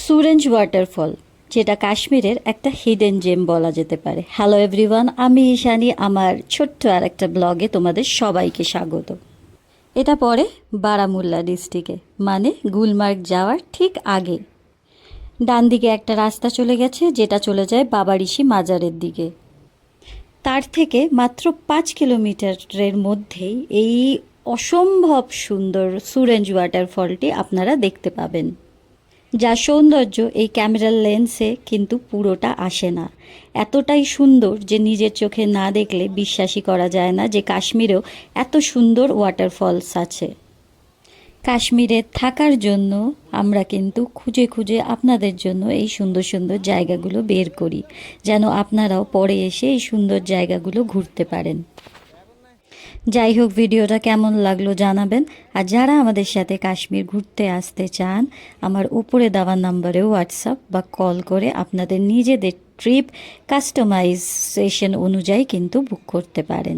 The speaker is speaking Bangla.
সুরেঞ্জ ওয়াটারফল, যেটা কাশ্মীরের একটা হিডেন জেম বলা যেতে পারে। হ্যালো এভরিওয়ান, আমি ঈশানী। আমার ছোট্ট আর একটা ব্লগে তোমাদের সবাইকে স্বাগত। এটা পড়ে বারামুল্লা ডিস্ট্রিক্টে, মানে গুলমার্গ যাওয়ার ঠিক আগে। ডান দিকে একটা রাস্তা চলে গেছে, যেটা চলে যায় বাবারিশি মাজারের দিকে। তার থেকে মাত্র 5 কিলোমিটারের মধ্যেই এই অসম্ভব সুন্দর সুরেঞ্জ ওয়াটারফলটি আপনারা দেখতে পাবেন। যা সৌন্দর্য এই ক্যামেরার লেন্সে কিন্তু পুরোটা আসে না। এতটাই সুন্দর যে নিজের চোখে না দেখলে বিশ্বাসই করা যায় না যে কাশ্মীরেও এত সুন্দর ওয়াটারফলস আছে। কাশ্মীরে থাকার জন্য আমরা কিন্তু খুঁজে খুঁজে আপনাদের জন্য এই সুন্দর সুন্দর জায়গাগুলো বের করি, যেন আপনারাও পরে এসে এই সুন্দর জায়গাগুলো ঘুরতে পারেন। যাই হোক, ভিডিওটা কেমন লাগলো জানাবেন। আর যারা আমাদের সাথে কাশ্মীর ঘুরতে আসতে চান, আমার উপরে দেওয়া নাম্বারে হোয়াটসঅ্যাপ বা কল করে আপনাদের নিজেদের ট্রিপ কাস্টমাইজেশন অনুযায়ী কিন্তু বুক করতে পারেন।